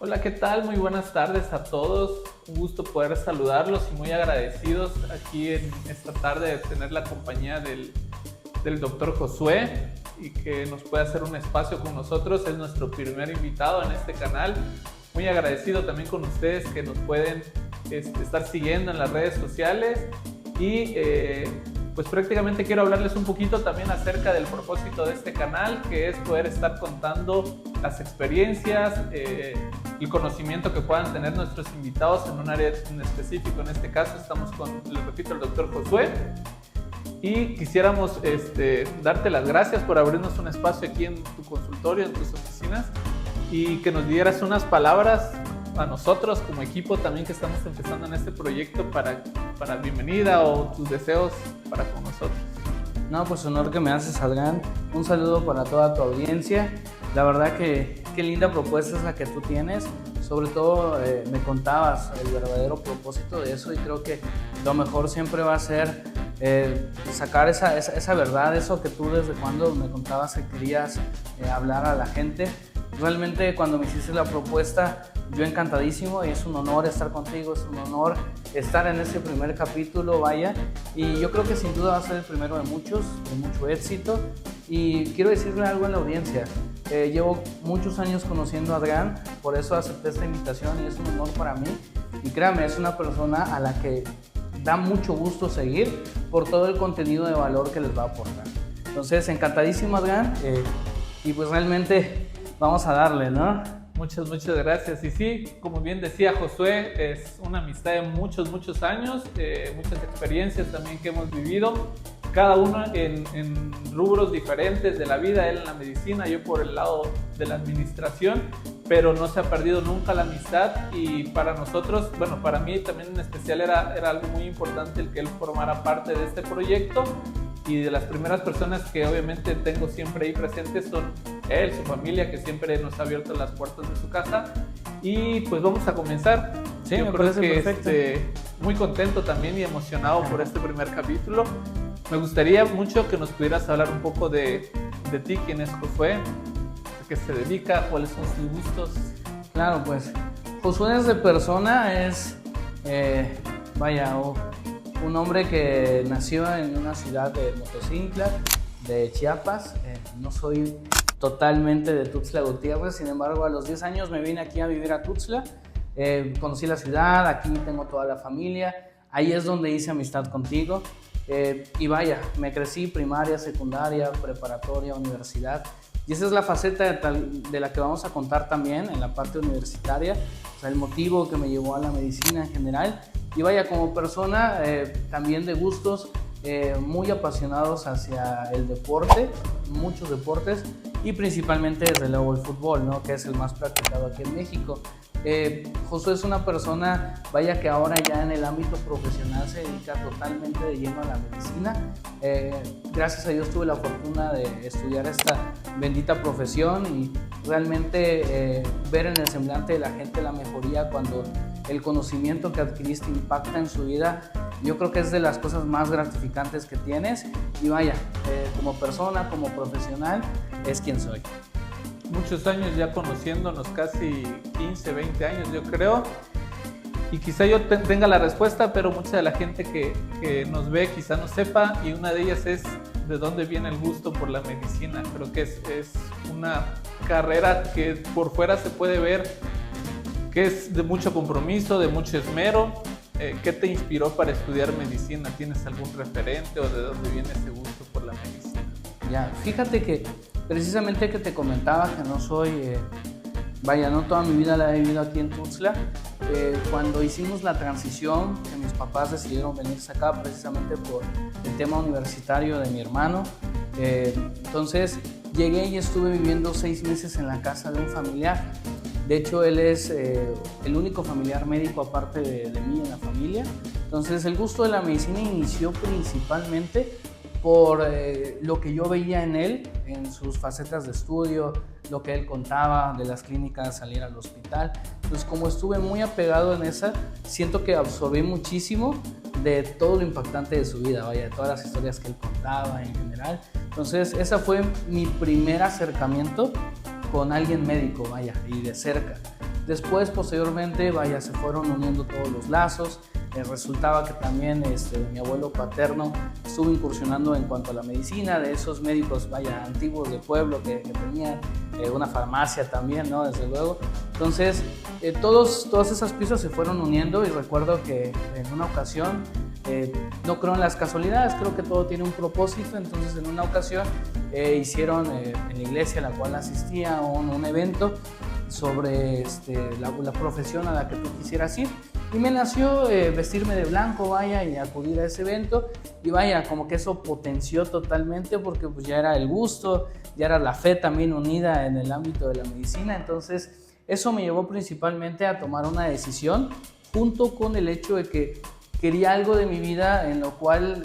Hola, ¿qué tal? Muy buenas tardes a todos. Un gusto poder saludarlos y muy agradecidos aquí en esta tarde de tener la compañía del doctor Josué y que nos pueda hacer un espacio con nosotros. Es nuestro primer invitado en este canal. Muy agradecido también con ustedes que nos pueden estar siguiendo en las redes sociales y pues prácticamente quiero hablarles un poquito también acerca del propósito de este canal, que es poder estar contando las experiencias, el conocimiento que puedan tener nuestros invitados en un área en específico. En este caso estamos con, les repito, el doctor Josué y quisiéramos darte las gracias por abrirnos un espacio aquí en tu consultorio, en tus oficinas, y que nos dieras unas palabras a nosotros como equipo también que estamos empezando en este proyecto para bienvenida o tus deseos para con nosotros. No, pues honor que me haces, Adrián. Un saludo para toda tu audiencia. La verdad que qué linda propuesta es la que tú tienes. Sobre todo me contabas el verdadero propósito de eso y creo que lo mejor siempre va a ser sacar esa verdad, eso que tú desde cuando me contabas que querías hablar a la gente. Realmente cuando me hiciste la propuesta, yo encantadísimo, y es un honor estar contigo, es un honor estar en este primer capítulo, vaya, y yo creo que sin duda va a ser el primero de muchos, de mucho éxito. Y quiero decirle algo en la audiencia. Llevo muchos años conociendo a Adrián, por eso acepté esta invitación y es un honor para mí. Y créame, es una persona a la que da mucho gusto seguir por todo el contenido de valor que les va a aportar. Entonces, encantadísimo, Adrián, y pues realmente vamos a darle, ¿no? Muchas gracias. Y sí, como bien decía Josué, es una amistad de muchos años, muchas experiencias también que hemos vivido, cada uno en rubros diferentes de la vida, él en la medicina, yo por el lado de la administración, pero no se ha perdido nunca la amistad. Y para nosotros, bueno, para mí también en especial era algo muy importante el que él formara parte de este proyecto. Y de las primeras personas que obviamente tengo siempre ahí presentes son él, su familia, que siempre nos ha abierto las puertas de su casa. Y pues vamos a comenzar. Sí, yo me creo parece que perfecto. muy contento también y emocionado por este primer capítulo. Me gustaría mucho que nos pudieras hablar un poco de ti, quién es Josué, a qué se dedica, cuáles son sus gustos. Claro, pues Josué desde persona es, vaya, un hombre que nació en una ciudad de Motocintla, de Chiapas. No soy totalmente de Tuxtla Gutiérrez, sin embargo a los 10 años me vine aquí a vivir a Tuxtla. Conocí la ciudad, aquí tengo toda la familia, ahí es donde hice amistad contigo. Y vaya, me crecí primaria, secundaria, preparatoria, universidad. Y esa es la faceta de la que vamos a contar también en la parte universitaria, o sea, el motivo que me llevó a la medicina en general. Y vaya, como persona también de gustos muy apasionados hacia el deporte, muchos deportes, y principalmente desde luego el fútbol, ¿no? Que es el más practicado aquí en México. Josué es una persona, vaya, que ahora ya en el ámbito profesional se dedica totalmente de lleno a la medicina. Gracias a Dios tuve la fortuna de estudiar esta bendita profesión y realmente ver en el semblante de la gente la mejoría cuando el conocimiento que adquiriste impacta en su vida. Yo creo que es de las cosas más gratificantes que tienes. Y vaya, como persona, como profesional, es quien soy. Muchos años ya conociéndonos, casi 15, 20 años yo creo, y quizá yo tenga la respuesta, pero mucha de la gente que nos ve quizá no sepa, y una de ellas es de dónde viene el gusto por la medicina. Creo que es una carrera que por fuera se puede ver que es de mucho compromiso, de mucho esmero. ¿Qué te inspiró para estudiar medicina? ¿Tienes algún referente o de dónde viene ese gusto por la medicina? Ya, fíjate que precisamente que te comentaba que no soy, vaya, no toda mi vida la he vivido aquí en Tuxtla. Cuando hicimos la transición, que mis papás decidieron venirse acá precisamente por el tema universitario de mi hermano, entonces llegué y estuve viviendo 6 meses en la casa de un familiar. De hecho, él es el único familiar médico aparte de mí en la familia. Entonces, el gusto de la medicina inició principalmente por lo que yo veía en él, en sus facetas de estudio, lo que él contaba de las clínicas, salir al hospital. Entonces, como estuve muy apegado en esa, siento que absorbí muchísimo de todo lo impactante de su vida, vaya, de todas las historias que él contaba en general. Entonces, ese fue mi primer acercamiento con alguien médico, vaya, y de cerca. Después, posteriormente, vaya, se fueron uniendo todos los lazos. Resultaba que también mi abuelo paterno estuvo incursionando en cuanto a la medicina, de esos médicos, vaya, antiguos de pueblo que tenían una farmacia también, ¿no? Desde luego. Entonces, todas esas piezas se fueron uniendo y recuerdo que en una ocasión, no creo en las casualidades, creo que todo tiene un propósito. Entonces, en una ocasión hicieron en la iglesia a la cual asistía un evento sobre la profesión a la que tú quisieras ir, y me nació vestirme de blanco, vaya, y acudir a ese evento, y vaya, como que eso potenció totalmente, porque pues ya era el gusto, ya era la fe también unida en el ámbito de la medicina. Entonces eso me llevó principalmente a tomar una decisión, junto con el hecho de que quería algo de mi vida en lo cual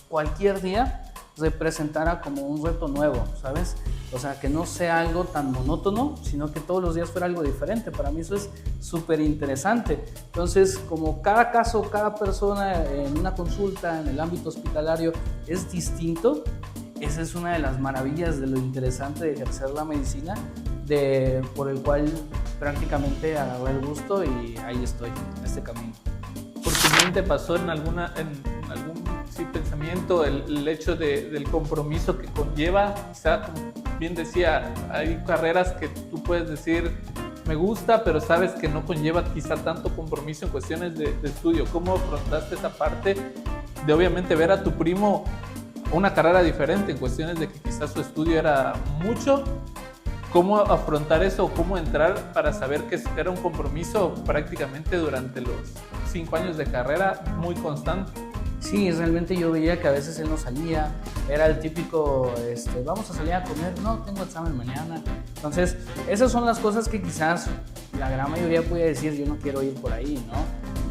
cualquier día representara como un reto nuevo, ¿sabes? O sea, que no sea algo tan monótono, sino que todos los días fuera algo diferente. Para mí eso es súper interesante. Entonces, como cada caso, cada persona en una consulta, en el ámbito hospitalario, es distinto, esa es una de las maravillas de lo interesante de ejercer la medicina, por el cual prácticamente agarré el gusto y ahí estoy, en este camino. ¿Por tu mente pasó en algún pensamiento el hecho del compromiso que conlleva? Quizá, como bien decía, hay carreras que tú puedes decir me gusta, pero sabes que no conlleva quizá tanto compromiso en cuestiones de estudio. ¿Cómo afrontaste esa parte de obviamente ver a tu primo una carrera diferente en cuestiones de que quizás su estudio era mucho? ¿Cómo afrontar eso? ¿Cómo entrar para saber que era un compromiso prácticamente durante los 5 años de carrera muy constante? Sí, realmente yo veía que a veces él no salía, era el típico, vamos a salir a comer, no, tengo examen mañana. Entonces, esas son las cosas que quizás la gran mayoría podía decir, yo no quiero ir por ahí, ¿no?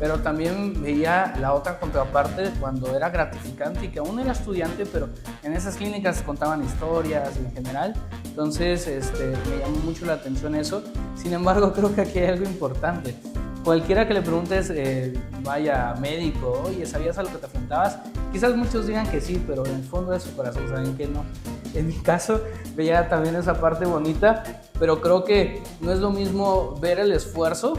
Pero también veía la otra contraparte cuando era gratificante y que aún era estudiante, pero en esas clínicas contaban historias en general. Entonces, me llamó mucho la atención eso. Sin embargo, creo que aquí hay algo importante. Cualquiera que le preguntes, vaya, médico, oye, ¿sabías a lo que te enfrentabas? Quizás muchos digan que sí, pero en el fondo de su corazón saben que no. En mi caso, veía también esa parte bonita, pero creo que no es lo mismo ver el esfuerzo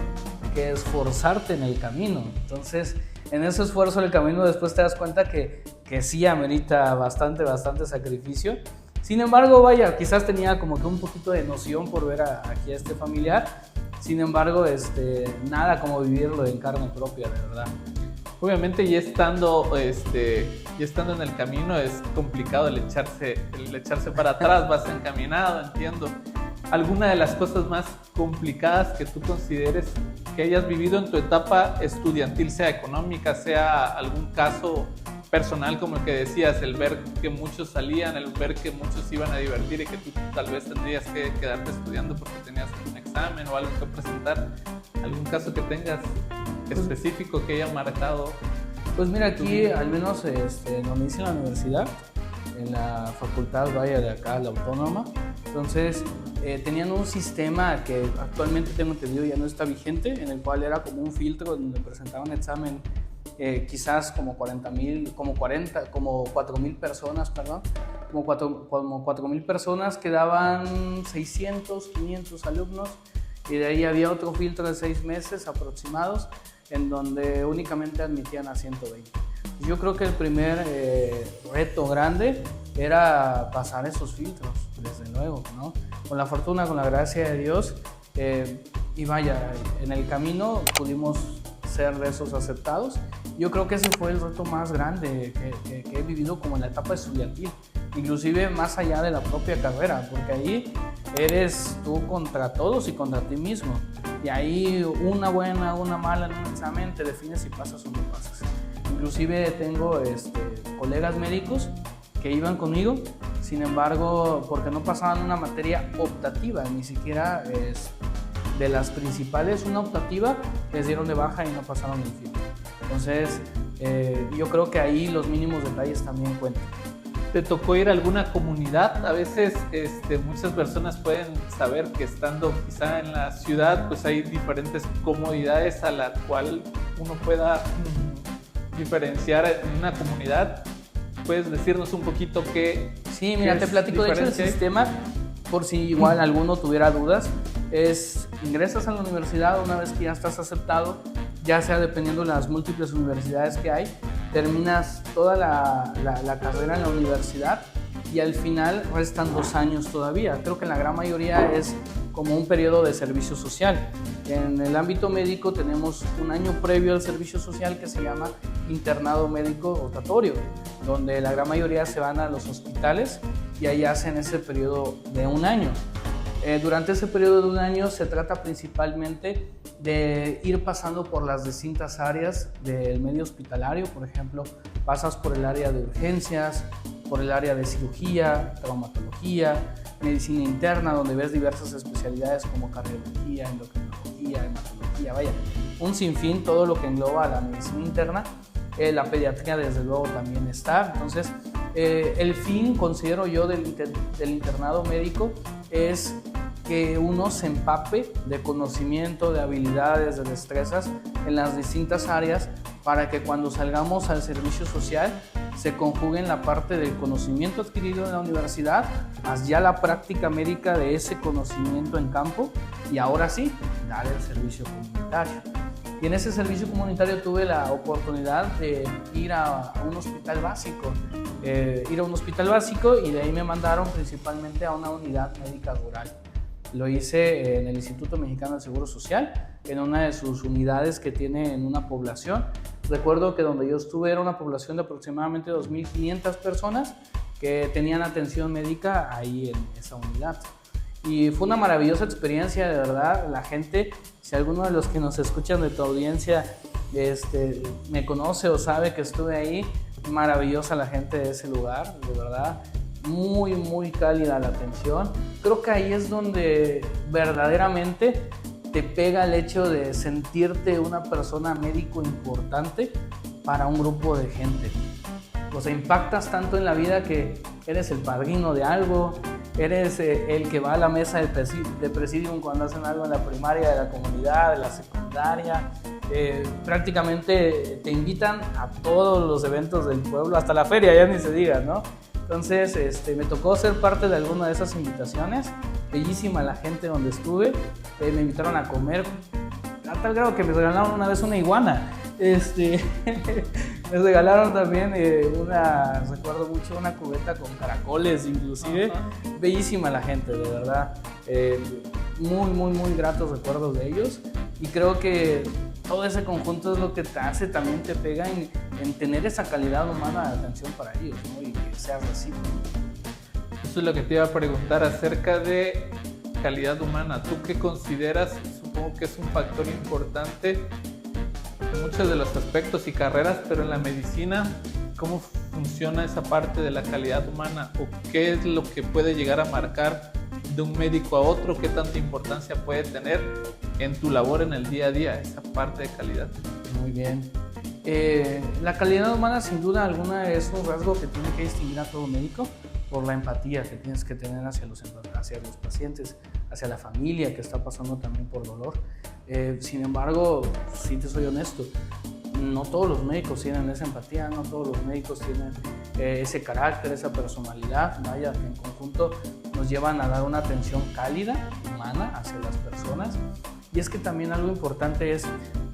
que esforzarte en el camino. Entonces, en ese esfuerzo del camino después te das cuenta que sí amerita bastante sacrificio. Sin embargo, vaya, quizás tenía como que un poquito de noción por ver aquí a este familiar. Sin embargo, nada como vivirlo en carne propia, de verdad. Obviamente, ya estando en el camino es complicado el echarse para atrás, vas encaminado, entiendo. ¿Alguna de las cosas más complicadas que tú consideres que hayas vivido en tu etapa estudiantil, sea económica, sea algún caso personal como el que decías, el ver que muchos salían, el ver que muchos iban a divertir y que tú tal vez tendrías que quedarte estudiando porque tenías un examen o algo que presentar? ¿Algún caso que tengas específico que haya marcado? Pues mira, aquí al menos donde hice en la universidad, en la facultad, vaya, de acá, la autónoma, entonces tenían un sistema que actualmente tengo entendido ya no está vigente, en el cual era como un filtro donde presentaban un examen quizás como 4,000 personas, perdón, como 4,000 personas, quedaban 600, 500 alumnos, y de ahí había otro filtro de 6 meses aproximados, en donde únicamente admitían a 120. Yo creo que el primer reto grande era pasar esos filtros, desde luego, ¿no? Con la fortuna, con la gracia de Dios, y vaya, en el camino pudimos ser de esos aceptados. Yo creo que ese fue el reto más grande que he vivido como en la etapa estudiantil, inclusive más allá de la propia carrera, porque ahí eres tú contra todos y contra ti mismo, y ahí una buena, una mala en un examen te define si pasas o no pasas. Inclusive tengo colegas médicos que iban conmigo, sin embargo, porque no pasaban una materia optativa, ni siquiera de las principales, una optativa, les dieron de baja y no pasaron el filtro. Entonces, yo creo que ahí los mínimos detalles también cuentan. ¿Te tocó ir a alguna comunidad? A veces muchas personas pueden saber que estando quizá en la ciudad, pues hay diferentes comodidades a la cual uno pueda diferenciar en una comunidad. ¿Puedes decirnos un poquito qué? Sí, mira, te platico de hecho el sistema, por si igual alguno tuviera dudas. Es ingresas a la universidad, una vez que ya estás aceptado, ya sea dependiendo de las múltiples universidades que hay, terminas toda la carrera en la universidad y al final restan 2 años todavía. Creo que en la gran mayoría es como un periodo de servicio social. En el ámbito médico tenemos un año previo al servicio social que se llama internado médico rotatorio, donde la gran mayoría se van a los hospitales y ahí hacen ese periodo de 1 año. Durante ese periodo de 1 año se trata principalmente de ir pasando por las distintas áreas del medio hospitalario. Por ejemplo, pasas por el área de urgencias, por el área de cirugía, traumatología, medicina interna, donde ves diversas especialidades como cardiología, endocrinología, hematología, vaya, un sinfín, todo lo que engloba a la medicina interna. La pediatría desde luego también está. Entonces, el fin, considero yo, del internado médico es que uno se empape de conocimiento, de habilidades, de destrezas en las distintas áreas para que cuando salgamos al servicio social se conjuguen la parte del conocimiento adquirido en la universidad más ya la práctica médica de ese conocimiento en campo y ahora sí, dar el servicio comunitario. Y en ese servicio comunitario tuve la oportunidad de ir a un hospital básico, y de ahí me mandaron principalmente a una unidad médica rural. Lo hice en el Instituto Mexicano del Seguro Social, en una de sus unidades que tiene en una población. Recuerdo que donde yo estuve era una población de aproximadamente 2.500 personas que tenían atención médica ahí en esa unidad. Y fue una maravillosa experiencia, de verdad. La gente, si alguno de los que nos escuchan de tu audiencia me conoce o sabe que estuve ahí, maravillosa la gente de ese lugar, de verdad. Muy, muy cálida la atención. Creo que ahí es donde verdaderamente te pega el hecho de sentirte una persona médico importante para un grupo de gente. O sea, impactas tanto en la vida que eres el padrino de algo, eres el que va a la mesa de presidium cuando hacen algo en la primaria de la comunidad, de la secundaria. Prácticamente te invitan a todos los eventos del pueblo, hasta la feria, ya ni se diga, ¿no? Entonces, me tocó ser parte de alguna de esas invitaciones. Bellísima la gente donde estuve. Me invitaron a comer, a tal grado que me regalaron una vez una iguana. Me regalaron también recuerdo mucho, una cubeta con caracoles inclusive. Uh-huh. Bellísima la gente, de verdad. Muy, muy, muy gratos recuerdos de ellos. Y creo que todo ese conjunto es lo que te hace, también te pega en tener esa calidad humana de atención para ellos, ¿no? Y que sea recíproco. Eso es lo que te iba a preguntar acerca de calidad humana. ¿Tú qué consideras? Supongo que es un factor importante en muchos de los aspectos y carreras, pero en la medicina, ¿cómo funciona esa parte de la calidad humana? ¿O qué es lo que puede llegar a marcar de un médico a otro? ¿Qué tanta importancia puede tener en tu labor en el día a día, esa parte de calidad? Muy bien. La calidad humana, sin duda alguna, es un rasgo que tiene que distinguir a todo médico por la empatía que tienes que tener hacia los pacientes, hacia la familia que está pasando también por dolor. Sin embargo, si te soy honesto, no todos los médicos tienen esa empatía, no todos los médicos tienen ese carácter, esa personalidad, vaya, que en conjunto nos llevan a dar una atención cálida, humana, hacia las personas. Y es que también algo importante es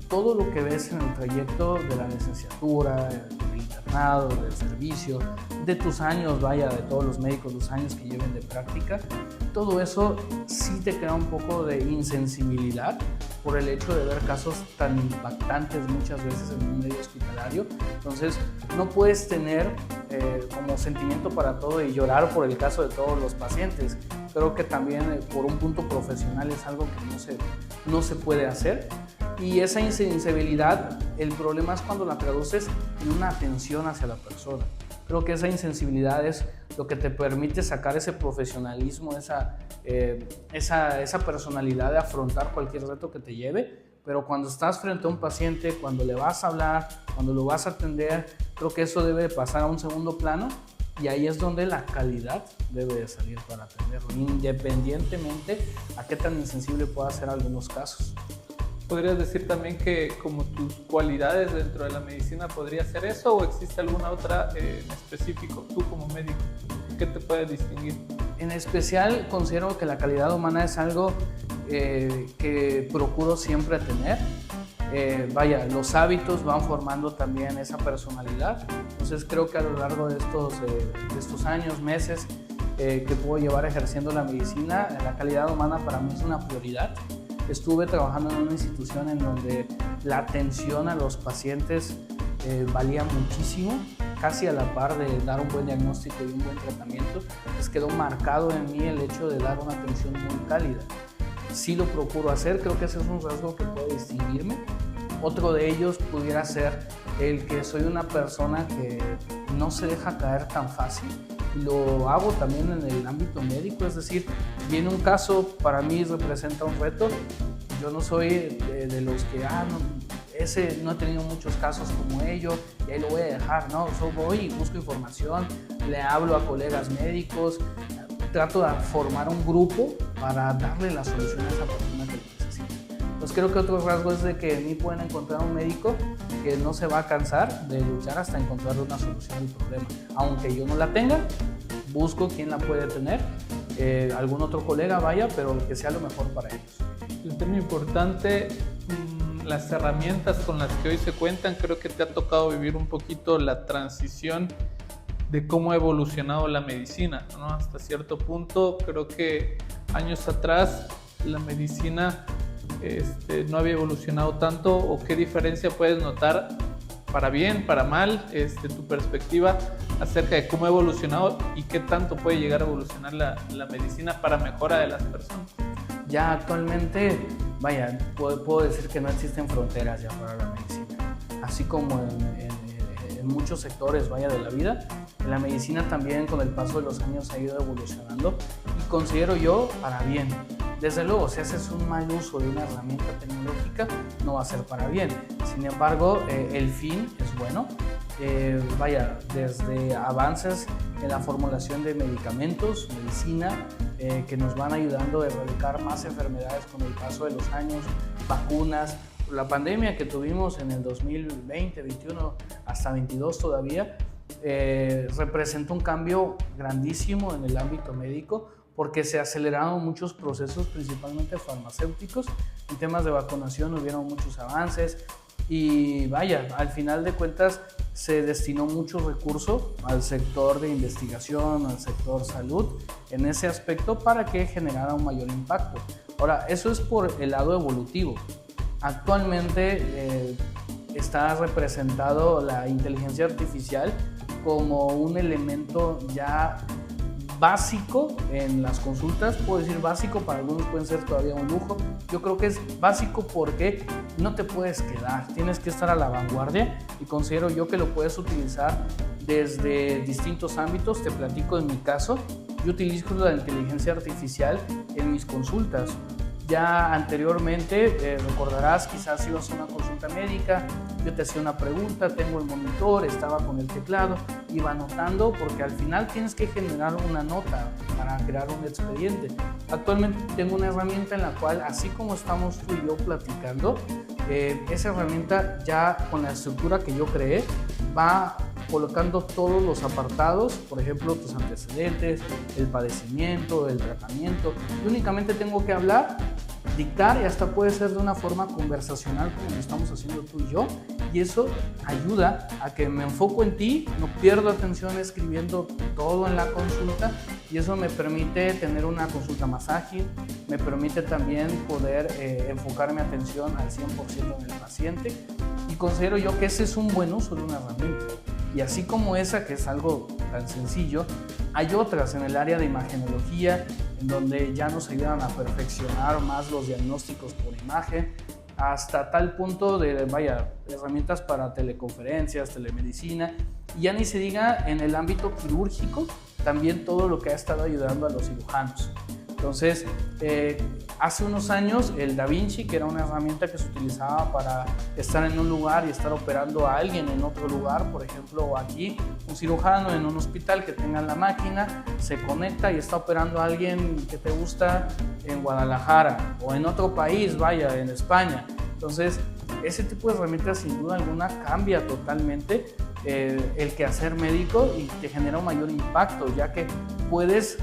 todo lo que ves en el trayecto de la licenciatura, del internado, del servicio, de tus años, vaya, de todos los médicos, los años que lleven de práctica, todo eso sí te crea un poco de insensibilidad por el hecho de ver casos tan impactantes muchas veces en un medio hospitalario. Entonces, no puedes tener como sentimiento para todo y llorar por el caso de todos los pacientes. Creo que también por un punto profesional es algo que no se puede hacer. Y esa insensibilidad, el problema es cuando la traduces en una atención hacia la persona. Creo que esa insensibilidad es lo que te permite sacar ese profesionalismo, esa personalidad de afrontar cualquier reto que te lleve. Pero cuando estás frente a un paciente, cuando le vas a hablar, cuando lo vas a atender, creo que eso debe pasar a un segundo plano. Y ahí es donde la calidad debe de salir para atenderlo, independientemente a qué tan insensible pueda ser algunos casos. ¿Podrías decir también que como tus cualidades dentro de la medicina podría ser eso o existe alguna otra en específico, tú como médico? ¿Qué te puede distinguir? En especial considero que la calidad humana es algo que procuro siempre tener. Los hábitos van formando también esa personalidad. Entonces creo que a lo largo de estos años, meses que puedo llevar ejerciendo la medicina, la calidad humana para mí es una prioridad. Estuve trabajando en una institución en donde la atención a los pacientes valía muchísimo, casi a la par de dar un buen diagnóstico y un buen tratamiento. Pues quedó marcado en mí el hecho de dar una atención muy cálida. Sí lo procuro hacer, creo que ese es un rasgo que puede distinguirme. Otro de ellos pudiera ser el que soy una persona que no se deja caer tan fácil. Lo hago también en el ámbito médico, es decir, viene un caso, para mí representa un reto. Yo no soy de los que, ese no he tenido muchos casos como ellos y ahí lo voy a dejar, no, yo voy y busco información, le hablo a colegas médicos, trato de formar un grupo para darle la solución a esa persona que lo necesita. Entonces creo que otro rasgo es de que en mí pueden encontrar un médico que no se va a cansar de luchar hasta encontrar una solución al problema. Aunque yo no la tenga, busco quién la puede tener, algún otro colega pero que sea lo mejor para ellos. Un tema importante, las herramientas con las que hoy se cuentan, creo que te ha tocado vivir un poquito la transición de cómo ha evolucionado la medicina, ¿no? Hasta cierto punto, creo que años atrás la medicina no había evolucionado tanto, o qué diferencia puedes notar, para bien, para mal, tu perspectiva acerca de cómo ha evolucionado y qué tanto puede llegar a evolucionar la medicina para mejora de las personas. Ya actualmente, puedo decir que no existen fronteras ya para la medicina, así como en muchos sectores de la vida. La medicina también con el paso de los años ha ido evolucionando y considero yo para bien. Desde luego, si haces un mal uso de una herramienta tecnológica, no va a ser para bien. Sin embargo, el fin es bueno. Desde avances en la formulación de medicamentos, medicina, que nos van ayudando a erradicar más enfermedades con el paso de los años, vacunas. La pandemia que tuvimos en el 2020, 21 hasta 22 todavía, representa un cambio grandísimo en el ámbito médico porque se aceleraron muchos procesos, principalmente farmacéuticos. En temas de vacunación hubieron muchos avances y al final de cuentas se destinó mucho recurso al sector de investigación, al sector salud, en ese aspecto para que generara un mayor impacto. Ahora, eso es por el lado evolutivo. Actualmente está representado la inteligencia artificial como un elemento ya básico en las consultas. Puedo decir básico, para algunos pueden ser todavía un lujo. Yo creo que es básico porque no te puedes quedar, tienes que estar a la vanguardia y considero yo que lo puedes utilizar desde distintos ámbitos. Te platico en mi caso, yo utilizo la inteligencia artificial en mis consultas. Ya anteriormente, recordarás, quizás ibas a una consulta médica, yo te hacía una pregunta, tengo el monitor, estaba con el teclado, iba anotando porque al final tienes que generar una nota para crear un expediente. Actualmente tengo una herramienta en la cual, así como estamos tú y yo platicando, esa herramienta ya con la estructura que yo creé va colocando todos los apartados, por ejemplo, tus antecedentes, el padecimiento, el tratamiento, y únicamente tengo que hablar, dictar, y hasta puede ser de una forma conversacional como lo estamos haciendo tú y yo, y eso ayuda a que me enfoco en ti, no pierdo atención escribiendo todo en la consulta, y eso me permite tener una consulta más ágil, me permite también poder enfocar mi atención al 100% en el paciente, y considero yo que ese es un buen uso de una herramienta. Y así como esa, que es algo tan sencillo, hay otras en el área de imagenología, en donde ya nos ayudan a perfeccionar más los diagnósticos por imagen, hasta tal punto de, herramientas para teleconferencias, telemedicina, y ya ni se diga en el ámbito quirúrgico, también todo lo que ha estado ayudando a los cirujanos. Entonces, hace unos años el Da Vinci, que era una herramienta que se utilizaba para estar en un lugar y estar operando a alguien en otro lugar, por ejemplo aquí, un cirujano en un hospital que tenga la máquina, se conecta y está operando a alguien que te gusta en Guadalajara o en otro país, en España. Entonces, ese tipo de herramientas sin duda alguna cambia totalmente el quehacer médico y te genera un mayor impacto, ya que puedes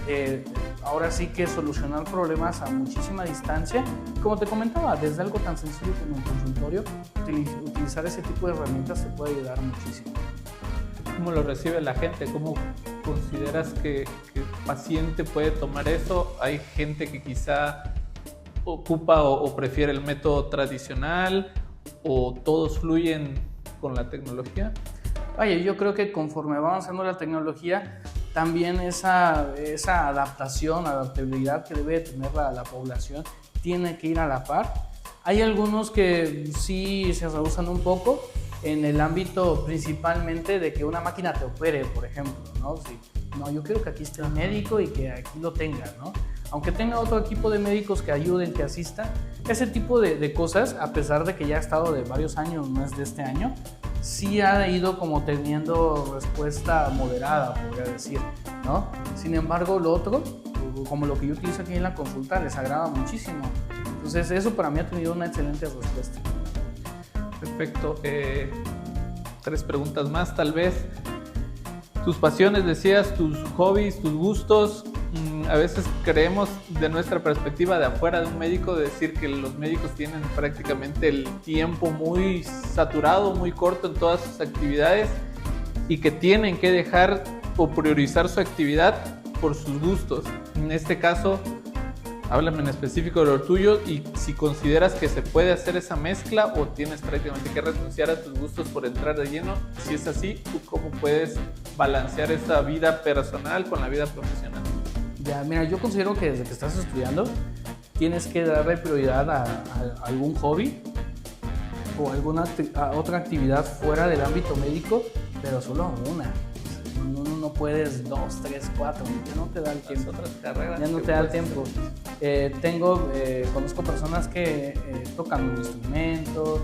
ahora sí que solucionar problemas a muchísima distancia. Como te comentaba, desde algo tan sencillo como un consultorio, utilizar ese tipo de herramientas te puede ayudar muchísimo. ¿Cómo lo recibe la gente? ¿Cómo consideras que el paciente puede tomar eso? ¿Hay gente que quizá ocupa o prefiere el método tradicional o todos fluyen con la tecnología? Vaya, yo creo que conforme va avanzando la tecnología, también esa adaptación, adaptabilidad que debe tener la población tiene que ir a la par. Hay algunos que sí se rehusan un poco en el ámbito principalmente de que una máquina te opere, por ejemplo, ¿no? Sí, no, yo quiero que aquí esté el médico y que aquí lo tenga, ¿no? Aunque tenga otro equipo de médicos que ayuden, que asistan, ese tipo de cosas, a pesar de que ya ha estado de varios años, no es de este año, sí ha ido como teniendo respuesta moderada, podría decir, ¿no? Sin embargo, lo otro, como lo que yo utilizo aquí en la consulta, les agrada muchísimo. Entonces, eso para mí ha tenido una excelente respuesta. Perfecto. 3 preguntas más, tal vez. Tus pasiones, decías, tus hobbies, tus gustos. A veces creemos de nuestra perspectiva de afuera de un médico decir que los médicos tienen prácticamente el tiempo muy saturado, muy corto en todas sus actividades y que tienen que dejar o priorizar su actividad por sus gustos. En este caso, háblame en específico de lo tuyo y si consideras que se puede hacer esa mezcla o tienes prácticamente que renunciar a tus gustos por entrar de lleno. Si es así, ¿tú cómo puedes balancear esa vida personal con la vida profesional? Ya, mira, yo considero que desde que estás estudiando tienes que darle prioridad a algún hobby o alguna otra actividad fuera del ámbito médico, pero solo una. No puedes 2, 3, 4, ya no te da el tiempo. Las otras carreras ya no te da el tiempo. Conozco personas que tocan un instrumento,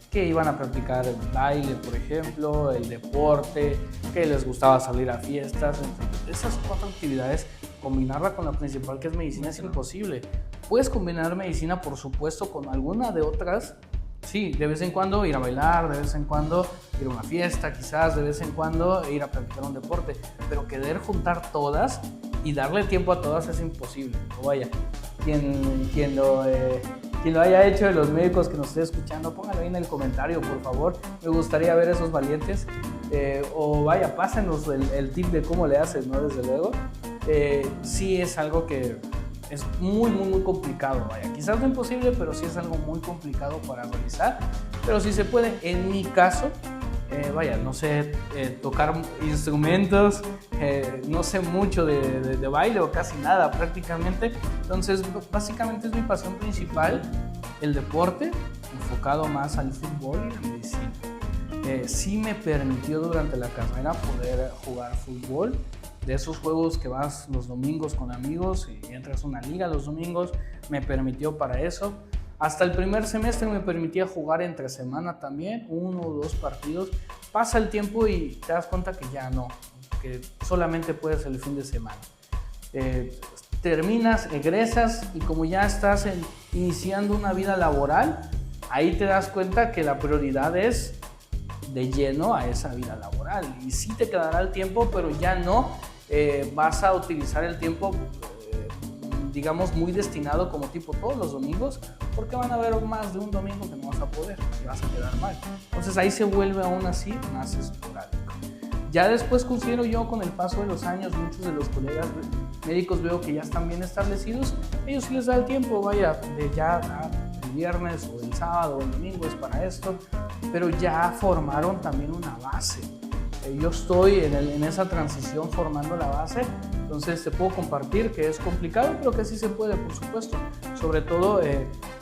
que iban a practicar el baile, por ejemplo, el deporte, que les gustaba salir a fiestas. Esas 4 actividades, combinarla con la principal, que es medicina, es imposible. Puedes combinar medicina, por supuesto, con alguna de otras. Sí, de vez en cuando ir a bailar, de vez en cuando ir a una fiesta, quizás de vez en cuando ir a practicar un deporte, pero querer juntar todas y darle tiempo a todas es imposible. O vaya, quien lo haya hecho, de los médicos que nos esté escuchando, póngalo ahí en el comentario, por favor. Me gustaría ver esos valientes. O vaya, pásenos el tip de cómo le haces, ¿no? Desde luego. Sí es algo que es muy complicado, vaya. Quizás no imposible, pero sí es algo muy complicado para realizar. Pero sí se puede. En mi caso, vaya, no sé tocar instrumentos, no sé mucho de baile o casi nada prácticamente. Entonces, básicamente es mi pasión principal, el deporte, enfocado más al fútbol y la medicina. Sí me permitió durante la carrera poder jugar fútbol, de esos juegos que vas los domingos con amigos y entras a una liga los domingos, me permitió para eso. Hasta el primer semestre me permitía jugar entre semana también, 1 o 2 partidos. Pasa el tiempo y te das cuenta que ya no, que solamente puedes el fin de semana. Terminas, egresas y como ya estás iniciando una vida laboral, ahí te das cuenta que la prioridad es de lleno a esa vida laboral. Y sí te quedará el tiempo, pero ya no vas a utilizar el tiempo digamos muy destinado como tipo todos los domingos, porque van a haber más de un domingo que no vas a poder y vas a quedar mal. Entonces ahí se vuelve aún así más esporádico. Ya después considero yo, con el paso de los años, muchos de los colegas médicos veo que ya están bien establecidos, ellos sí les da el tiempo, vaya, de ya el viernes o el sábado o el domingo es para esto, pero ya formaron también una base. Yo estoy en esa transición formando la base, entonces te puedo compartir que es complicado, pero que sí se puede, por supuesto. Sobre todo,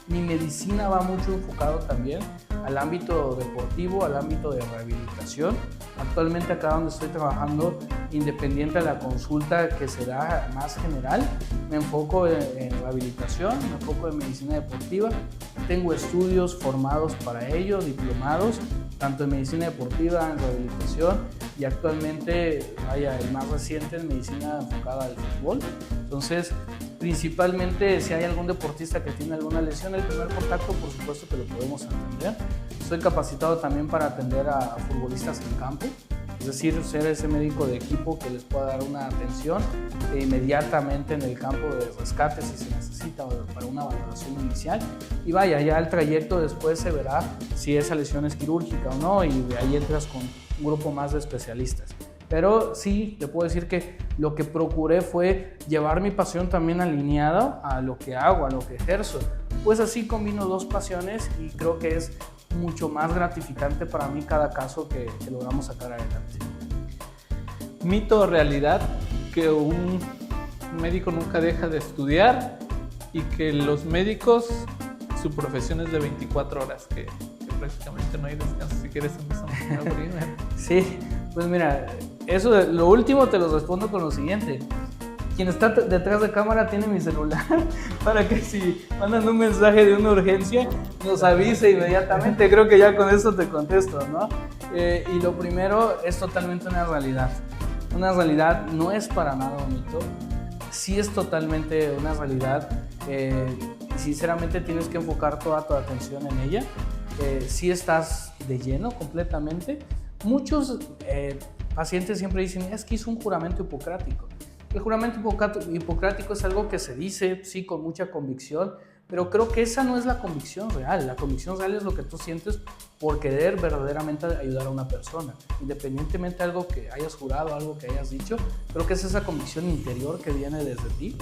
mi medicina va mucho enfocado también al ámbito deportivo, al ámbito de rehabilitación. Actualmente acá donde estoy trabajando, independiente de la consulta que se da más general, me enfoco en rehabilitación, me enfoco en medicina deportiva. Tengo estudios formados para ello, diplomados, tanto en medicina deportiva, en rehabilitación y actualmente, vaya, el más reciente en medicina enfocada al fútbol. Entonces, principalmente si hay algún deportista que tiene alguna lesión, el primer contacto por supuesto que lo podemos atender. Estoy capacitado también para atender a futbolistas en campo, Es decir, ser ese médico de equipo que les pueda dar una atención inmediatamente en el campo de rescate si se necesita para una valoración inicial. Y vaya, ya el trayecto después se verá si esa lesión es quirúrgica o no, y ahí entras con un grupo más de especialistas. Pero sí, te puedo decir que lo que procuré fue llevar mi pasión también alineada a lo que hago, a lo que ejerzo. Pues así combino dos pasiones y creo que es mucho más gratificante para mí cada caso que logramos sacar adelante. ¿Mito o realidad que un médico nunca deja de estudiar y que los médicos, su profesión es de 24 horas, que prácticamente no hay descanso? Si quieres empezamos a abrir. Sí, pues mira, eso lo último te lo respondo con lo siguiente. Quien está detrás de cámara tiene mi celular para que si mandan un mensaje de una urgencia nos avise inmediatamente. Creo que ya con eso te contesto, ¿no? Y lo primero es totalmente una realidad. Una realidad, no es para nada un mito. Sí es totalmente una realidad. Sinceramente tienes que enfocar toda tu atención en ella. Sí estás de lleno completamente. Muchos pacientes siempre dicen, es que hizo un juramento hipocrático. El juramento hipocrático es algo que se dice, sí, con mucha convicción, pero creo que esa no es la convicción real. La convicción real es lo que tú sientes por querer verdaderamente ayudar a una persona. Independientemente de algo que hayas jurado, algo que hayas dicho, creo que es esa convicción interior que viene desde ti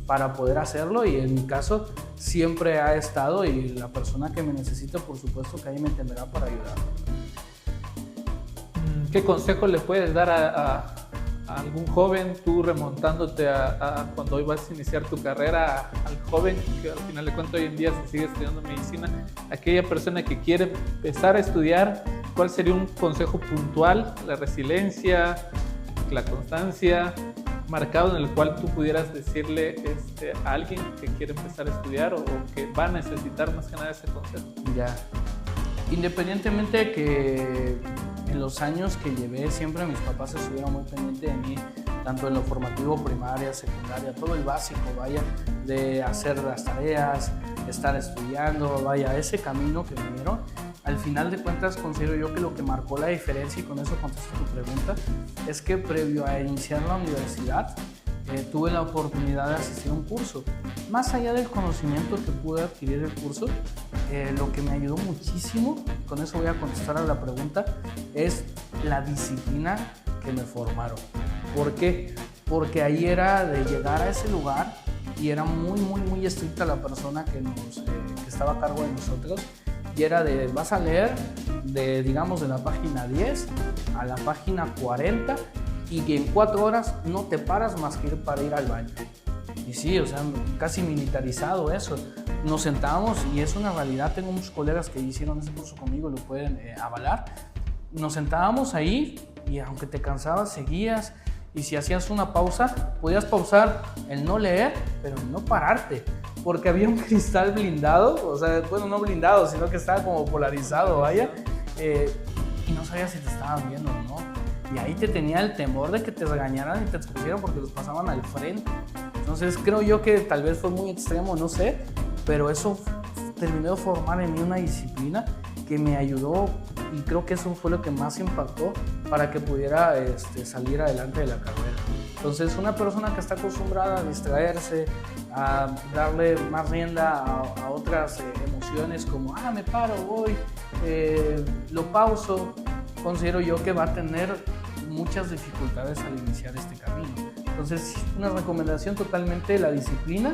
para poder hacerlo, y en mi caso siempre ha estado, y la persona que me necesita, por supuesto que ahí me tendrá para ayudar. ¿Qué consejo le puedes dar a algún joven, tú remontándote a cuando ibas a iniciar tu carrera, al joven que al final de cuentas hoy en día se sigue estudiando medicina, aquella persona que quiere empezar a estudiar? ¿Cuál sería un consejo puntual? La resiliencia, la constancia, marcado en el cual tú pudieras decirle a alguien que quiere empezar a estudiar o que va a necesitar más que nada ese consejo. Ya, independientemente de que en los años que llevé siempre mis papás estuvieron muy pendientes de mí, tanto en lo formativo, primaria, secundaria, todo el básico, vaya, de hacer las tareas, estar estudiando, vaya, ese camino que me dieron. Al final de cuentas considero yo que lo que marcó la diferencia, y con eso contesto tu pregunta, es que previo a iniciar la universidad tuve la oportunidad de asistir a un curso. Más allá del conocimiento que pude adquirir del curso, lo que me ayudó muchísimo, con eso voy a contestar a la pregunta, es la disciplina que me formaron. ¿Por qué? Porque ahí era de llegar a ese lugar y era muy estricta la persona que estaba a cargo de nosotros, y era de, vas a leer digamos de la página 10 a la página 40 y que en 4 horas no te paras más que ir para ir al baño. Y sí, o sea, casi militarizado eso. Nos sentábamos, y es una realidad, tengo muchos colegas que hicieron ese curso conmigo, lo pueden avalar. Nos sentábamos ahí y aunque te cansabas, seguías, y si hacías una pausa, podías pausar el no leer, pero no pararte, porque había un cristal blindado, o sea, bueno, no blindado, sino que estaba como polarizado, vaya, y no sabías si te estaban viendo o no. Y ahí te tenía el temor de que te regañaran y te expusieran porque los pasaban al frente. Entonces creo yo que tal vez fue muy extremo, no sé, pero eso terminó de formar en mí una disciplina que me ayudó, y creo que eso fue lo que más impactó para que pudiera salir adelante de la carrera. Entonces una persona que está acostumbrada a distraerse, a darle más rienda a otras emociones como me paro, voy, lo pauso, considero yo que va a tener muchas dificultades al iniciar este camino. Entonces, una recomendación totalmente, la disciplina.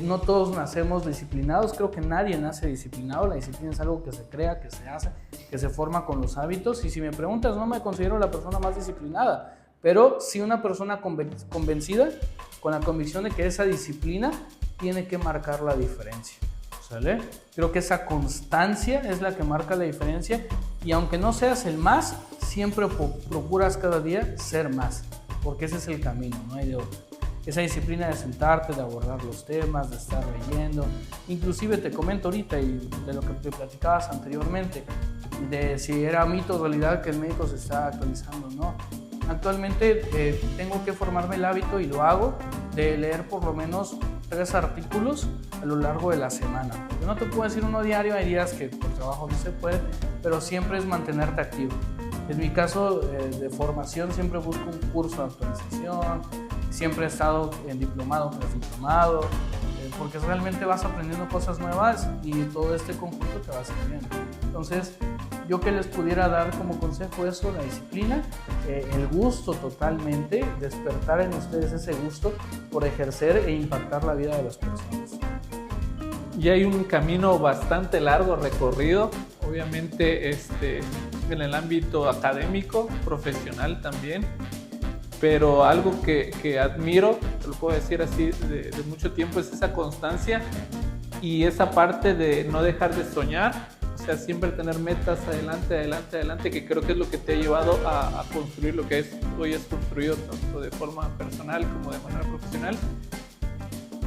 No todos nacemos disciplinados, creo que nadie nace disciplinado. La disciplina es algo que se crea, que se hace, que se forma con los hábitos. Y si me preguntas, no me considero la persona más disciplinada, pero sí una persona convencida, con la convicción de que esa disciplina tiene que marcar la diferencia. ¿Sale? Creo que esa constancia es la que marca la diferencia, y aunque no seas el más, siempre procuras cada día ser más, porque ese es el camino, no hay de otro. Esa disciplina de sentarte, de abordar los temas, de estar leyendo. Inclusive te comento ahorita, y de lo que te platicabas anteriormente, de si era mito o realidad que el médico se está actualizando, ¿no? Actualmente tengo que formarme el hábito, y lo hago, de leer por lo menos 3 artículos a lo largo de la semana. Yo no te puedo decir uno diario, hay días que por trabajo no se puede, pero siempre es mantenerte activo. En mi caso de formación siempre busco un curso de actualización, siempre he estado en diplomado, prediplomado, porque realmente vas aprendiendo cosas nuevas y todo este conjunto te va sirviendo. Entonces, yo que les pudiera dar como consejo eso, la disciplina, el gusto totalmente, despertar en ustedes ese gusto por ejercer e impactar la vida de las personas. Y hay un camino bastante largo recorrido, obviamente en el ámbito académico, profesional también, pero algo que admiro, te lo puedo decir así, de mucho tiempo, es esa constancia y esa parte de no dejar de soñar, o sea, siempre tener metas adelante, que creo que es lo que te ha llevado a construir lo que hoy has construido, tanto de forma personal como de manera profesional.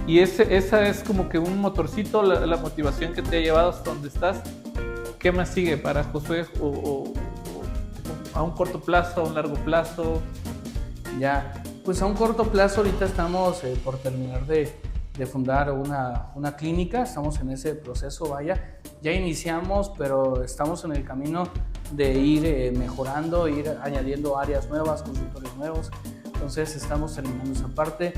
Y esa es como que un motorcito, la motivación que te ha llevado hasta donde estás. ¿Qué más sigue para Josué? O a un corto plazo, a un largo plazo? Ya, pues a un corto plazo ahorita estamos por terminar de fundar una clínica, estamos en ese proceso, vaya. Ya iniciamos, pero estamos en el camino de ir mejorando, ir añadiendo áreas nuevas, consultorios nuevos. Entonces estamos terminando esa parte.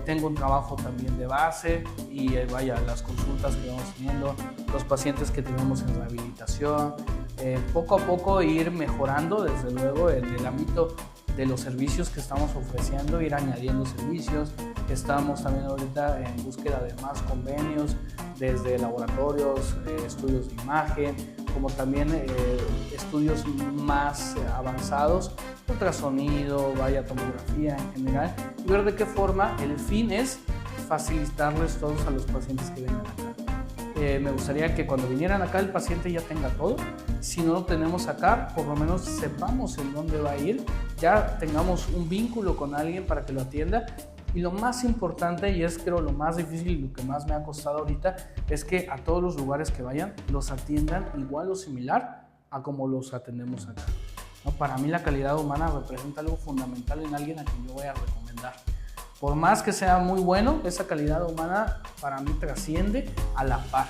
Tengo un trabajo también de base y vaya, las consultas que vamos teniendo, los pacientes que tenemos en rehabilitación, poco a poco ir mejorando, desde luego, en el ámbito de los servicios que estamos ofreciendo, ir añadiendo servicios. Estamos también ahorita en búsqueda de más convenios, desde laboratorios, estudios de imagen, como también estudios más avanzados, ultrasonido, vaya, tomografía en general, y ver de qué forma el fin es facilitarles todos a los pacientes que vengan acá. Me gustaría que cuando vinieran acá el paciente ya tenga todo. Si no lo tenemos acá, por lo menos sepamos en dónde va a ir, ya tengamos un vínculo con alguien para que lo atienda. Y lo más importante, y es creo lo más difícil y lo que más me ha costado ahorita, es que a todos los lugares que vayan los atiendan igual o similar a como los atendemos acá. ¿No? Para mí la calidad humana representa algo fundamental en alguien a quien yo voy a recomendar. Por más que sea muy bueno, esa calidad humana para mí trasciende a la par.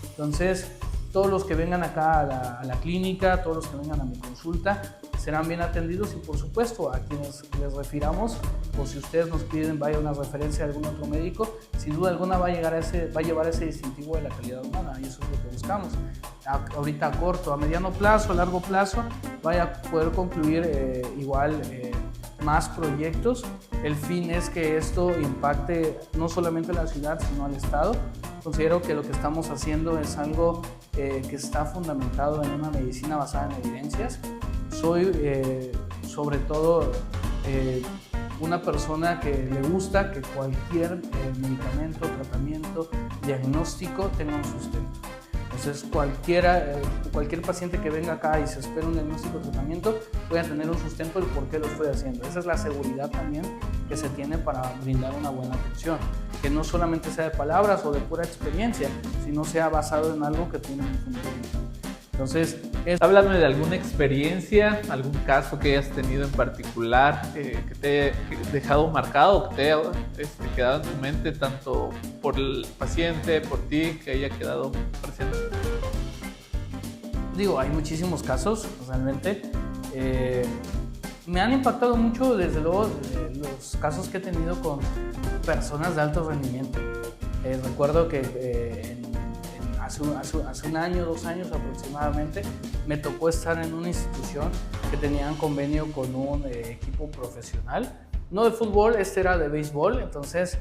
Entonces, todos los que vengan acá a la clínica, todos los que vengan a mi consulta, serán bien atendidos y por supuesto a quienes les refiramos, o si ustedes nos piden vaya una referencia de algún otro médico, sin duda alguna va a llevar ese distintivo de la calidad humana y eso es lo que buscamos. Ahorita a corto, a mediano plazo, a largo plazo, vaya a poder concluir más proyectos. El fin es que esto impacte no solamente a la ciudad, sino al estado. Considero que lo que estamos haciendo es algo que está fundamentado en una medicina basada en evidencias. Soy sobre todo una persona que le gusta que cualquier medicamento, tratamiento, diagnóstico tenga un sustento. Entonces cualquier paciente que venga acá y se espera un diagnóstico o tratamiento pueda tener un sustento del por qué lo estoy haciendo. Esa es la seguridad también que se tiene para brindar una buena atención, que no solamente sea de palabras o de pura experiencia, sino sea basado en algo que tiene un fundamento. Entonces, háblame de alguna experiencia, algún caso que hayas tenido en particular que te haya dejado marcado, que te haya quedado en tu mente, tanto por el paciente, por ti, que haya quedado presente. Digo, hay muchísimos casos, realmente. Me han impactado mucho, desde luego, los casos que he tenido con personas de alto rendimiento. Recuerdo que hace un año, 2 años aproximadamente, me tocó estar en una institución que tenían convenio con un equipo profesional, no de fútbol, era de béisbol. Entonces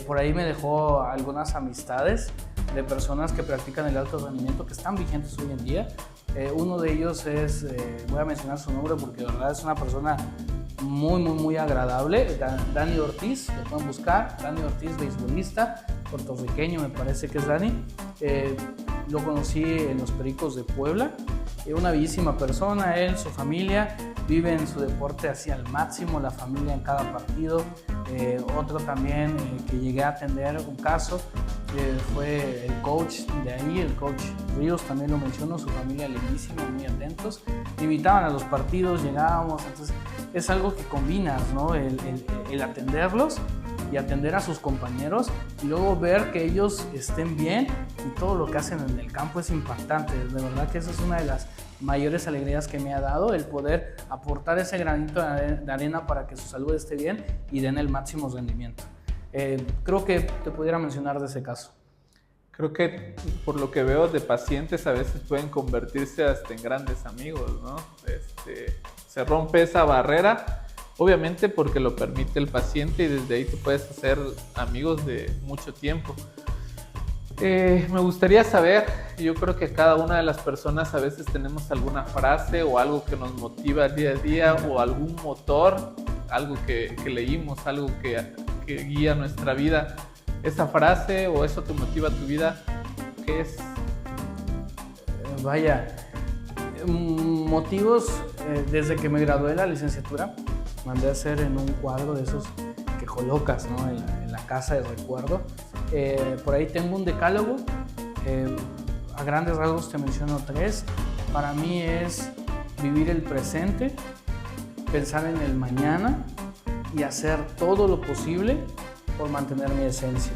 por ahí me dejó algunas amistades de personas que practican el alto rendimiento que están vigentes hoy en día. Uno de ellos es, voy a mencionar su nombre porque de verdad es una persona muy agradable, Dani Ortiz, lo pueden buscar, Dani Ortiz, beisbolista, puertorriqueño me parece que es Dani. Lo conocí en los Pericos de Puebla, una bellísima persona, él, su familia, viven su deporte así al máximo, la familia en cada partido. Otro también que llegué a atender un caso, fue el coach de ahí, el coach Ríos, también lo menciono, su familia lindísima, muy atentos, invitaban a los partidos, llegábamos. Entonces es algo que combinas, ¿no? El atenderlos y atender a sus compañeros y luego ver que ellos estén bien, y todo lo que hacen en el campo es impactante. De verdad que esa es una de las mayores alegrías que me ha dado el poder aportar ese granito de arena para que su salud esté bien y den el máximo rendimiento. Creo que te pudiera mencionar de ese caso. Creo que por lo que veo de pacientes a veces pueden convertirse hasta en grandes amigos, ¿no? Se rompe esa barrera, obviamente porque lo permite el paciente y desde ahí te puedes hacer amigos de mucho tiempo. Me gustaría saber, yo creo que cada una de las personas a veces tenemos alguna frase o algo que nos motiva día a día o algún motor, algo que leímos, algo que guía nuestra vida. Esa frase o eso que motiva tu vida, ¿qué es? Motivos, desde que me gradué de la licenciatura, mandé a hacer en un cuadro de esos que colocas, ¿no? en la casa de recuerdo. Por ahí tengo un decálogo, a grandes rasgos te menciono 3. Para mí es vivir el presente, pensar en el mañana y hacer todo lo posible por mantener mi esencia.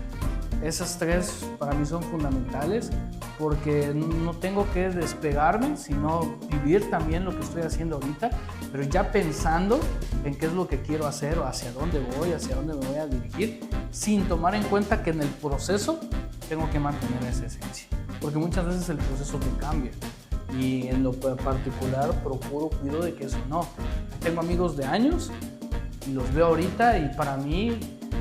Esas 3 para mí son fundamentales porque no tengo que despegarme, sino vivir también lo que estoy haciendo ahorita, pero ya pensando en qué es lo que quiero hacer o hacia dónde voy, hacia dónde me voy a dirigir, sin tomar en cuenta que en el proceso tengo que mantener esa esencia, porque muchas veces el proceso te cambia y en lo particular cuido de que eso no. Tengo amigos de años y los veo ahorita y para mí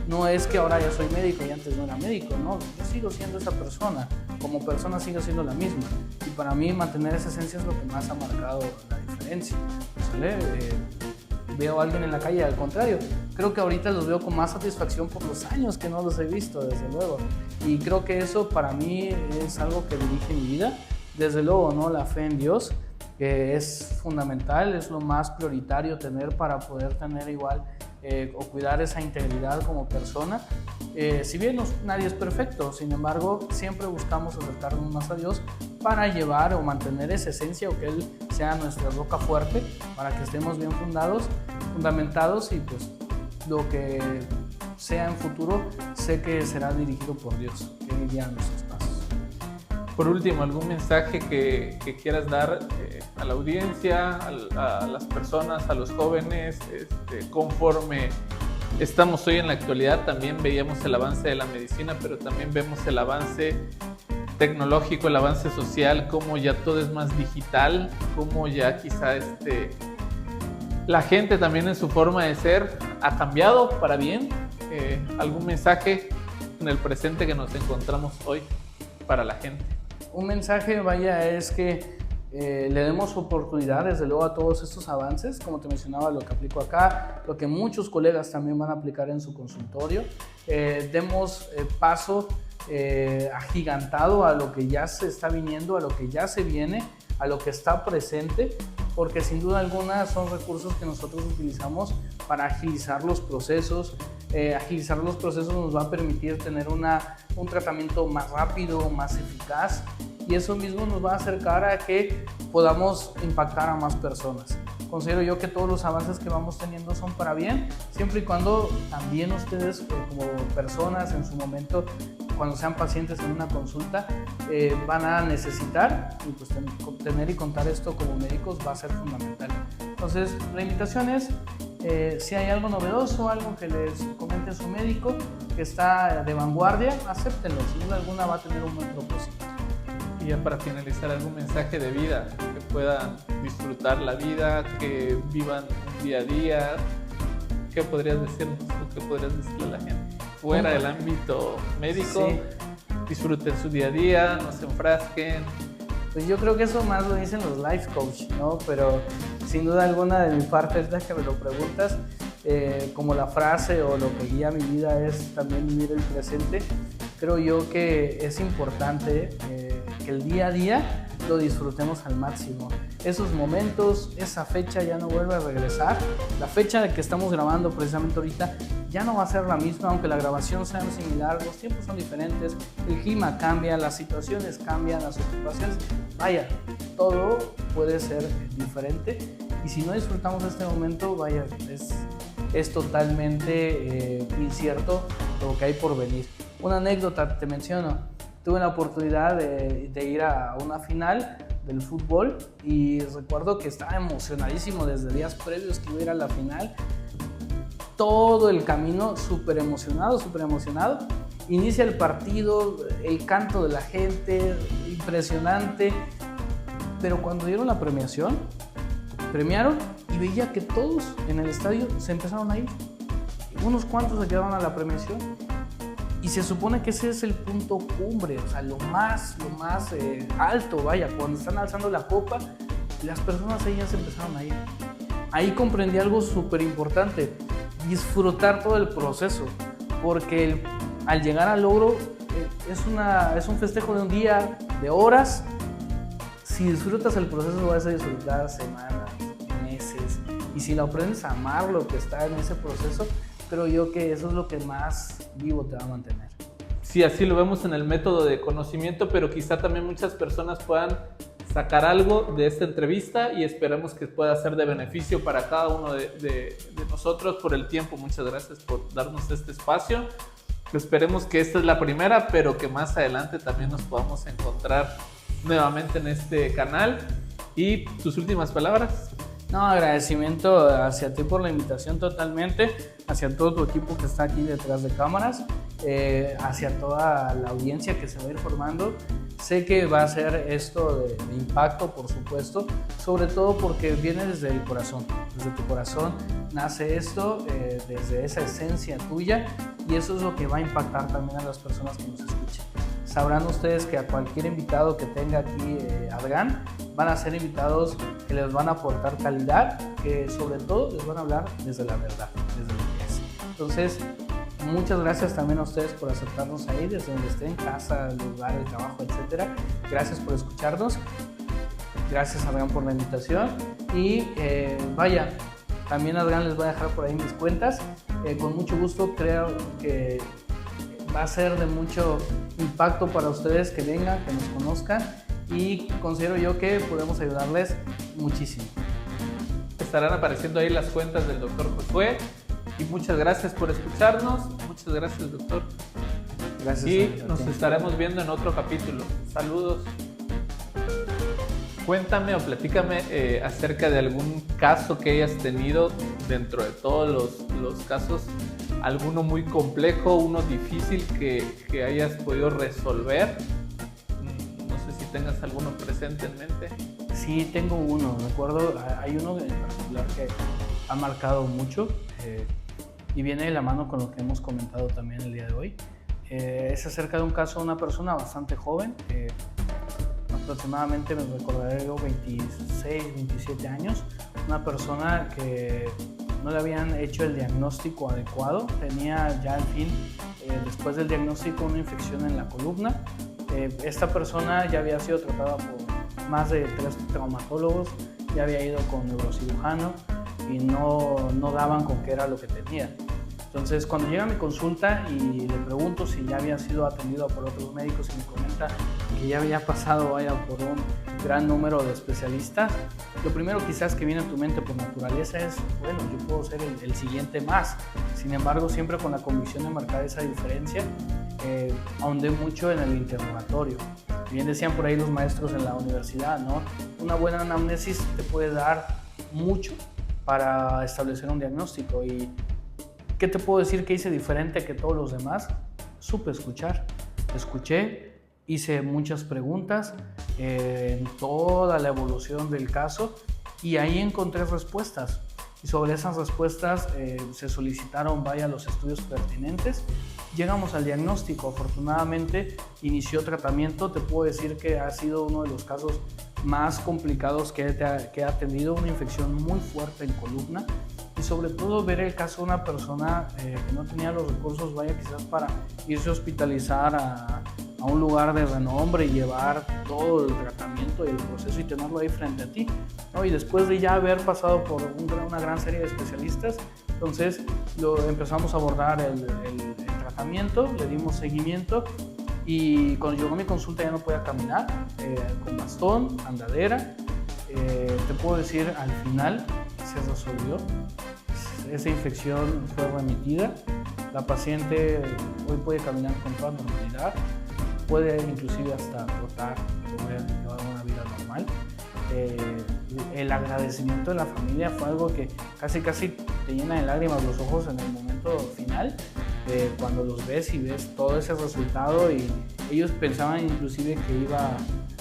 no es que ahora ya soy médico y antes no era médico, no, yo sigo siendo esa persona, como persona sigo siendo la misma y para mí mantener esa esencia es lo que más ha marcado la diferencia, ¿sale? Veo a alguien en la calle, al contrario, creo que ahorita los veo con más satisfacción por los años que no los he visto, desde luego, y creo que eso para mí es algo que dirige mi vida, desde luego, ¿no? La fe en Dios, que es fundamental, es lo más prioritario tener para poder tener igual o cuidar esa integridad como persona. Si bien nadie es perfecto, sin embargo, siempre buscamos acercarnos más a Dios para llevar o mantener esa esencia o que Él sea nuestra roca fuerte para que estemos bien fundamentados y pues lo que sea en futuro sé que será dirigido por Dios, que guía nuestros pasos. Por último, ¿algún mensaje que quieras dar a la audiencia, a las personas, a los jóvenes? Conforme estamos hoy en la actualidad, también veíamos el avance de la medicina, pero también vemos el avance tecnológico, el avance social, cómo ya todo es más digital, cómo ya quizá la gente también en su forma de ser ha cambiado para bien. ¿Algún mensaje en el presente que nos encontramos hoy para la gente? Un mensaje, es que le demos oportunidad, desde luego, a todos estos avances, como te mencionaba, lo que aplico acá, lo que muchos colegas también van a aplicar en su consultorio. Demos paso agigantado a lo que ya se está viniendo, a lo que ya se viene, a lo que está presente, porque sin duda alguna son recursos que nosotros utilizamos para agilizar los procesos. Agilizar los procesos nos va a permitir tener un tratamiento más rápido, más eficaz, y eso mismo nos va a acercar a que podamos impactar a más personas. Considero yo que todos los avances que vamos teniendo son para bien, siempre y cuando también ustedes como personas en su momento, cuando sean pacientes en una consulta, van a necesitar, y pues tener y contar esto como médicos va a ser fundamental. Entonces la invitación es, si hay algo novedoso, algo que les comente su médico que está de vanguardia, acéptenlo, sin duda alguna va a tener un buen propósito. Y ya para finalizar, algún mensaje de vida, que puedan disfrutar la vida, que vivan día a día. ¿Qué podrías decirnos tú? ¿Qué podrías decirle a la gente? Fuera del ámbito médico, sí. Disfruten su día a día, no se enfrasquen. Pues yo creo que eso más lo dicen los life coach, ¿no? Pero sin duda alguna de mi parte, es la que me lo preguntas, como la frase o lo que guía mi vida es también vivir el presente. Creo yo que es importante que el día a día lo disfrutemos al máximo. Esos momentos, esa fecha ya no vuelve a regresar. La fecha de que estamos grabando precisamente ahorita ya no va a ser la misma, aunque la grabación sea similar, los tiempos son diferentes, el clima cambia, las situaciones cambian, las ocupaciones, todo puede ser diferente, y si no disfrutamos de este momento, es totalmente incierto lo que hay por venir. Una anécdota te menciono, tuve la oportunidad de ir a una final del fútbol y recuerdo que estaba emocionadísimo desde días previos que iba a ir a la final. Todo el camino súper emocionado. Inicia el partido, el canto de la gente, impresionante. Pero cuando dieron la premiación, premiaron y veía que todos en el estadio se empezaron a ir. Unos cuantos se quedaron a la premiación. Y se supone que ese es el punto cumbre, o sea, lo más alto, vaya, cuando están alzando la copa, las personas ahí ya se empezaron a ir. Ahí comprendí algo súper importante, disfrutar todo el proceso, porque al llegar al logro es un festejo de un día, de horas. Si disfrutas el proceso vas a disfrutar semanas, meses, y si lo aprendes a amar lo que está en ese proceso, creo yo que eso es lo que más vivo te va a mantener. Sí, así lo vemos en el método de conocimiento, pero quizá también muchas personas puedan sacar algo de esta entrevista y esperemos que pueda ser de beneficio para cada uno de nosotros. Por el tiempo, muchas gracias por darnos este espacio. Esperemos que esta es la primera, pero que más adelante también nos podamos encontrar nuevamente en este canal. ¿Y tus últimas palabras? No, agradecimiento hacia ti por la invitación totalmente, hacia todo tu equipo que está aquí detrás de cámaras, hacia toda la audiencia que se va a ir formando. Sé que va a ser esto de impacto, por supuesto, sobre todo porque viene desde el corazón. Desde tu corazón nace esto, desde esa esencia tuya, y eso es lo que va a impactar también a las personas que nos escuchen. Sabrán ustedes que a cualquier invitado que tenga aquí Adrián, van a ser invitados que les van a aportar calidad, que sobre todo les van a hablar desde la verdad, desde lo que es. Entonces, muchas gracias también a ustedes por aceptarnos ahí, desde donde estén, en casa, lugar de trabajo, etc. Gracias por escucharnos. Gracias, Adrián, por la invitación. Y vaya, también Adrián les va a dejar por ahí mis cuentas. Con mucho gusto, creo que va a ser de mucho impacto para ustedes que vengan, que nos conozcan, y considero yo que podemos ayudarles muchísimo. Estarán apareciendo ahí las cuentas del doctor Josué, y muchas gracias por escucharnos. Muchas gracias, doctor. Gracias. Y nos estaremos viendo en otro capítulo. Saludos. Cuéntame o platícame acerca de algún caso que hayas tenido dentro de todos los casos, alguno muy complejo, uno difícil que hayas podido resolver. No sé si tengas alguno presente en mente. Sí, tengo uno. Recuerdo, hay uno en particular que ha marcado mucho y viene de la mano con lo que hemos comentado también el día de hoy. Es acerca de un caso de una persona bastante joven, aproximadamente me recordaré yo 26, 27 años, una persona que no le habían hecho el diagnóstico adecuado, tenía ya, en fin, después del diagnóstico, una infección en la columna. Esta persona ya había sido tratada por más de 3 traumatólogos, ya había ido con neurocirujano y no daban con qué era lo que tenía. Entonces, cuando llega a mi consulta y le pregunto si ya había sido atendido por otros médicos y me comenta que ya había pasado por un gran número de especialistas, lo primero quizás que viene a tu mente por naturaleza es, bueno, yo puedo ser el siguiente más. Sin embargo, siempre con la convicción de marcar esa diferencia, ahondé mucho en el interrogatorio. Bien decían por ahí los maestros en la universidad, ¿no? Una buena anamnesis te puede dar mucho para establecer un diagnóstico. Y ¿qué te puedo decir que hice diferente que todos los demás? Supe escuchar. Escuché, hice muchas preguntas en toda la evolución del caso y ahí encontré respuestas. Y sobre esas respuestas se solicitaron los estudios pertinentes. Llegamos al diagnóstico. Afortunadamente inició tratamiento. Te puedo decir que ha sido uno de los casos más complicados que he atendido, una infección muy fuerte en columna. Y sobre todo ver el caso de una persona que no tenía los recursos, quizás para irse a hospitalizar a un lugar de renombre y llevar todo el tratamiento y el proceso y tenerlo ahí frente a ti, ¿no? Y después de ya haber pasado por una gran serie de especialistas, entonces empezamos a abordar el tratamiento, le dimos seguimiento y cuando llegó mi consulta ya no podía caminar, con bastón, andadera. Te puedo decir, al final se resolvió. Esa infección fue remitida. La paciente hoy puede caminar con toda normalidad, puede inclusive hasta trotar, comer, llevar una vida normal. mal. El agradecimiento de la familia fue algo que casi te llena de lágrimas los ojos en el momento final, cuando los ves y ves todo ese resultado, y ellos pensaban inclusive que iba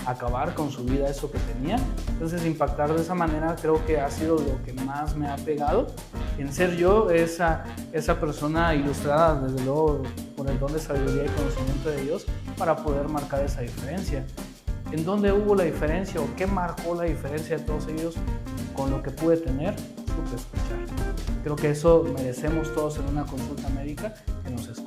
a acabar con su vida eso que tenía. Entonces impactar de esa manera creo que ha sido lo que más me ha pegado, en ser yo esa persona ilustrada desde luego por el don de sabiduría y conocimiento de Dios para poder marcar esa diferencia. ¿En dónde hubo la diferencia o qué marcó la diferencia de todos ellos con lo que pude tener? Supe escuchar. Creo que eso merecemos todos en una consulta médica, que nos escuchen.